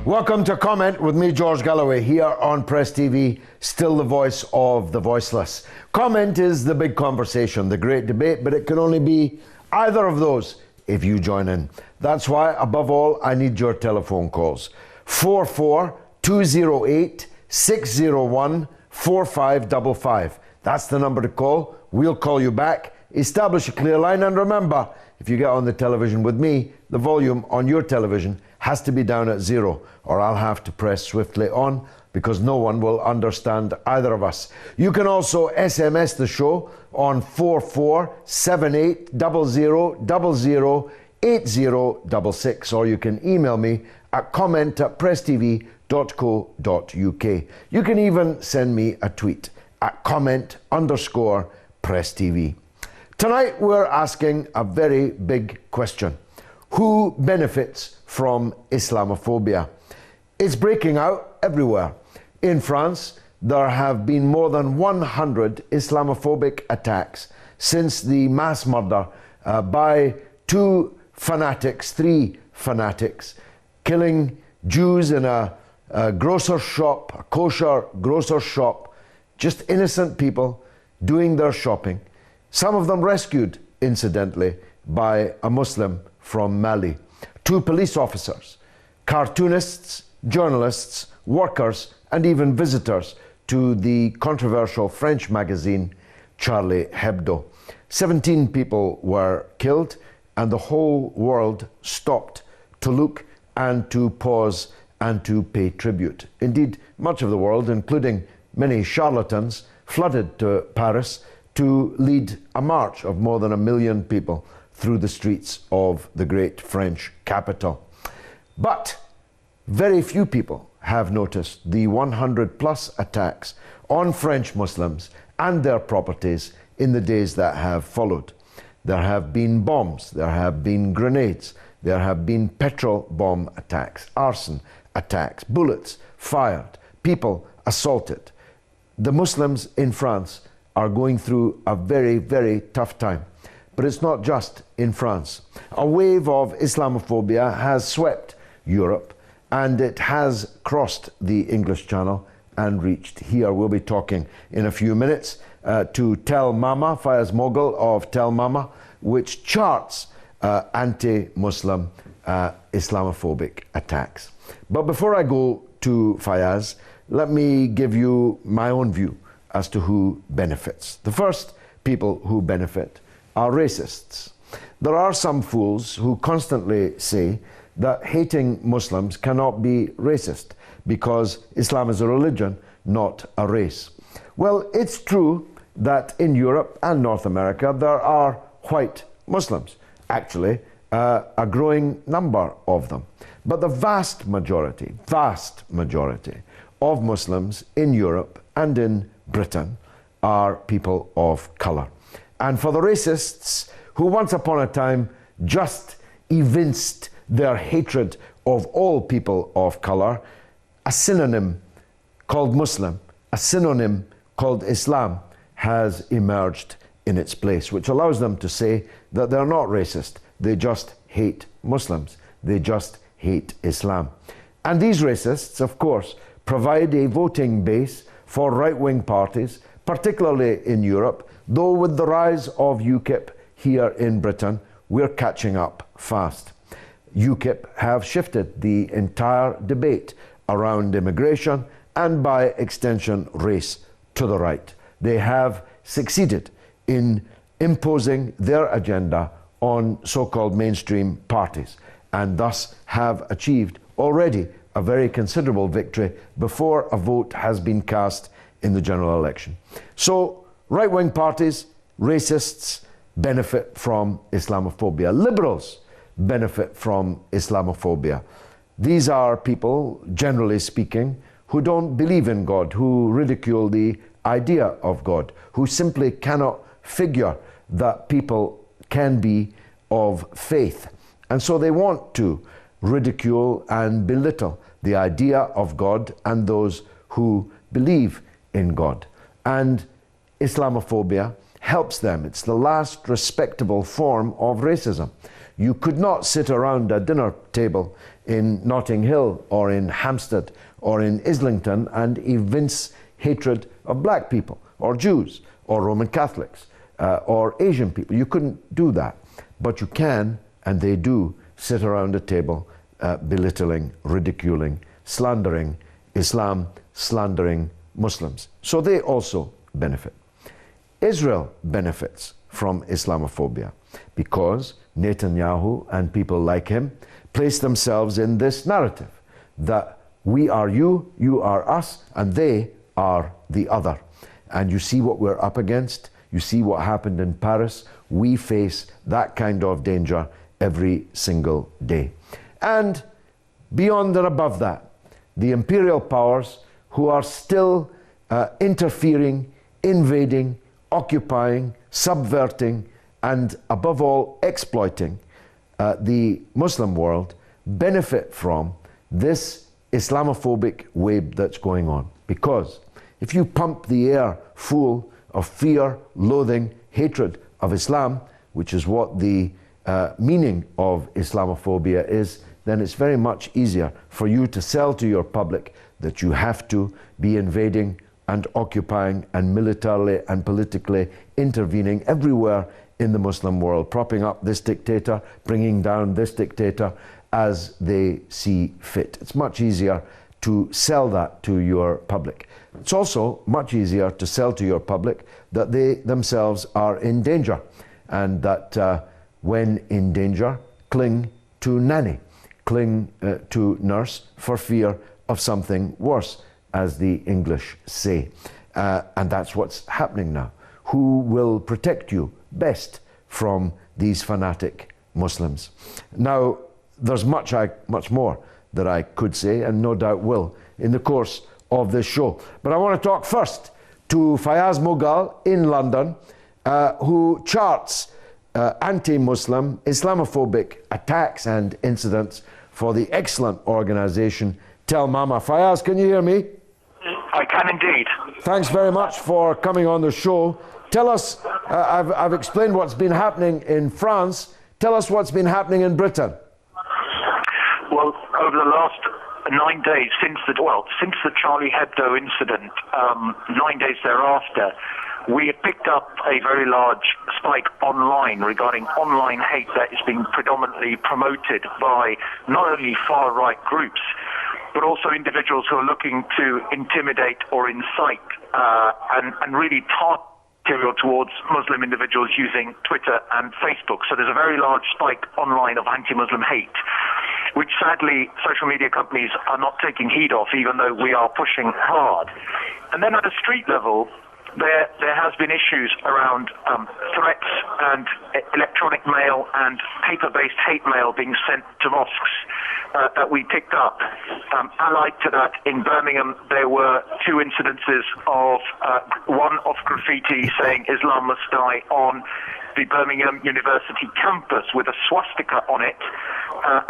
Welcome to Comment with me, George Galloway, here on Press TV, still the voice of the voiceless. Comment is the big conversation, the great debate, but it can only be either of those if you join in. That's why, above all, I need your telephone calls. 44-208-601-4555. That's the number to call. We'll call you back. Establish a clear line, and remember, if you get on the television with me, the volume on your television has to be down at 0, or I'll have to press swiftly on because no one will understand either of us. You can also SMS the show on 447800008066, or you can email me at comment@presstv.co.uk. You can even send me a tweet at comment_presstv. Tonight we're asking a very big question. Who benefits from Islamophobia? It's breaking out everywhere. In France, there have been more than 100 Islamophobic attacks since the mass murder by three fanatics, killing Jews in a grocer's shop, a kosher grocer's shop, just innocent people doing their shopping. Some of them rescued, incidentally, by a Muslim from Mali. 2 police officers, cartoonists, journalists, workers, and even visitors to the controversial French magazine Charlie Hebdo. 17 people were killed, and the whole world stopped to look and to pause and to pay tribute. Indeed, much of the world, including many charlatans, flooded to Paris to lead a march of more than 1 million people through the streets of the great French capital. But very few people have noticed the 100+ attacks on French Muslims and their properties in the days that have followed. There have been bombs, there have been grenades, there have been petrol bomb attacks, arson attacks, bullets fired, people assaulted. The Muslims in France are going through a very, very tough time. But it's not just in France. A wave of Islamophobia has swept Europe, and it has crossed the English Channel and reached here. We'll be talking in a few minutes to Tell Mama, Fayaz Mogul of Tell Mama, which charts anti-Muslim Islamophobic attacks. But before I go to Fayaz, let me give you my own view as to who benefits. The first people who benefit are racists. There are some fools who constantly say that hating Muslims cannot be racist because Islam is a religion, not a race. Well, it's true that in Europe and North America there are white Muslims, actually a growing number of them. But the vast majority of Muslims in Europe and in Britain are people of colour. And for the racists who once upon a time just evinced their hatred of all people of colour, a synonym called Muslim, a synonym called Islam has emerged in its place, which allows them to say that they're not racist, they just hate Muslims, they just hate Islam. And these racists, of course, provide a voting base for right-wing parties, particularly in Europe, though with the rise of UKIP here in Britain, we're catching up fast. UKIP have shifted the entire debate around immigration and by extension race to the right. They have succeeded in imposing their agenda on so-called mainstream parties and thus have achieved already a very considerable victory before a vote has been cast in the general election. So right-wing parties, racists benefit from Islamophobia. Liberals benefit from Islamophobia. These are people, generally speaking, who don't believe in God, who ridicule the idea of God, who simply cannot figure that people can be of faith. And so they want to ridicule and belittle the idea of God and those who believe in God. And Islamophobia helps them. It's the last respectable form of racism. You could not sit around a dinner table in Notting Hill or in Hampstead or in Islington and evince hatred of black people or Jews or Roman Catholics or Asian people. You couldn't do that. But you can, and they do, sit around a table belittling, ridiculing, slandering Islam, slandering Muslims. So they also benefit. Israel benefits from Islamophobia because Netanyahu and people like him place themselves in this narrative that we are you, you are us, and they are the other. And you see what we're up against. You see what happened in Paris. We face that kind of danger every single day. And beyond and above that, the imperial powers who are still interfering, invading, occupying, subverting, and above all, exploiting the Muslim world benefit from this Islamophobic wave that's going on. Because if you pump the air full of fear, loathing, hatred of Islam, which is what the meaning of Islamophobia is, then it's very much easier for you to sell to your public that you have to be invading and occupying and militarily and politically intervening everywhere in the Muslim world, propping up this dictator, bringing down this dictator as they see fit. It's much easier to sell that to your public. It's also much easier to sell to your public that they themselves are in danger, and that when in danger, cling to nanny, cling to nurse for fear of something worse, as the English say. And that's what's happening now. Who will protect you best from these fanatic Muslims? Now, there's much more that I could say, and no doubt will, in the course of this show. But I want to talk first to Fayaz Mughal in London, who charts anti-Muslim, Islamophobic attacks and incidents for the excellent organisation Tell Mama. Fayaz, can you hear me? I can indeed. Thanks very much for coming on the show. Tell us, I've explained what's been happening in France. Tell us what's been happening in Britain. Well, over the last 9 days, since the Charlie Hebdo incident, 9 days thereafter, we have picked up a very large spike online regarding online hate that is being predominantly promoted by not only far-right groups, but also individuals who are looking to intimidate or incite and really target material towards Muslim individuals using Twitter and Facebook. So there's a very large spike online of anti-Muslim hate, which sadly social media companies are not taking heed of, even though we are pushing hard. And then at a street level, there has been issues around threats and electronic mail and paper-based hate mail being sent to mosques that we picked up. Allied to that, in Birmingham, there were 2 incidences of one of graffiti saying Islam must die on the Birmingham University campus with a swastika on it,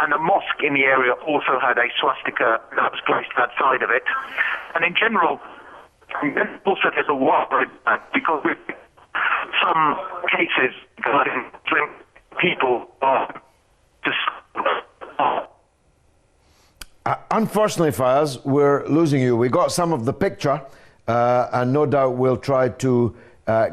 and a mosque in the area also had a swastika that was placed outside of it. And in general, also there's a war because with some cases regarding people are just unfortunately, Fayaz, we're losing you. We got some of the picture, and no doubt we'll try to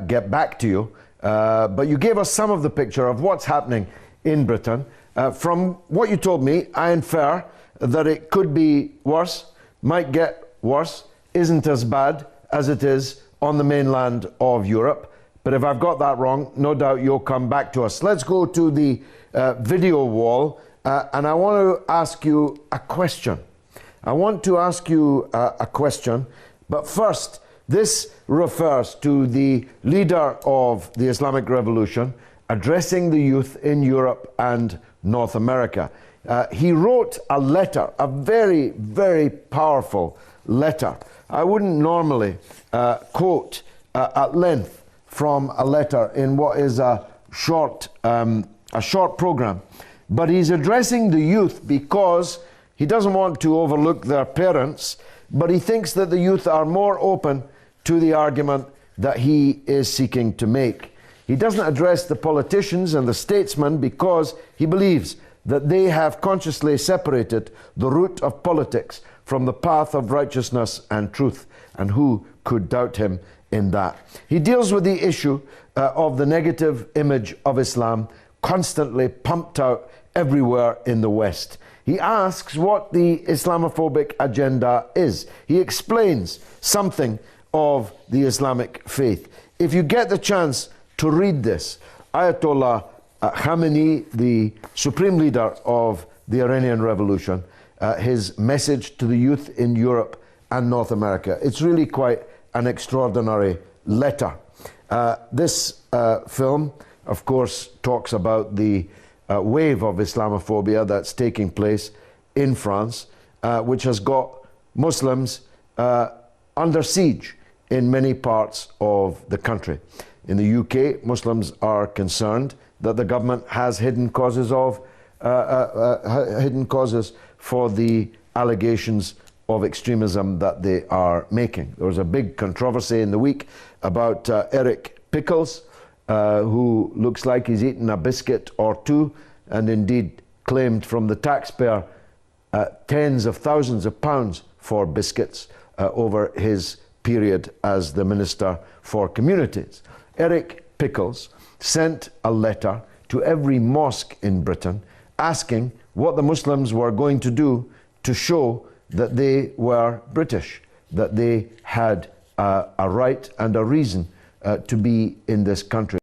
get back to you. But you gave us some of the picture of what's happening in Britain. From what you told me, I infer that it could be worse, might get worse, isn't as bad as it is on the mainland of Europe. But if I've got that wrong, no doubt you'll come back to us. Let's go to the video wall, and I want to ask you a question. But first, this refers to the leader of the Islamic Revolution addressing the youth in Europe and North America. He wrote a letter, a very, very powerful letter. I wouldn't normally quote at length from a letter in what is a short program, but he's addressing the youth because he doesn't want to overlook their parents, but he thinks that the youth are more open to the argument that he is seeking to make. He doesn't address the politicians and the statesmen because he believes that they have consciously separated the root of politics from the path of righteousness and truth, and who could doubt him in that? He deals with the issue of the negative image of Islam constantly pumped out everywhere in the West. He asks what the Islamophobic agenda is. He explains something of the Islamic faith. If you get the chance to read this, Ayatollah Khamenei, the supreme leader of the Iranian Revolution, his message to the youth in Europe and North America. It's really quite an extraordinary letter. This film, of course, talks about the wave of Islamophobia that's taking place in France, which has got Muslims under siege in many parts of the country. In the UK, Muslims are concerned that the government has hidden causes for the allegations of extremism that they are making. There was a big controversy in the week about Eric Pickles, who looks like he's eaten a biscuit or two, and indeed claimed from the taxpayer tens of thousands of pounds for biscuits over his period as the Minister for Communities. Eric Pickles sent a letter to every mosque in Britain asking what the Muslims were going to do to show that they were British, that they had a right and a reason to be in this country.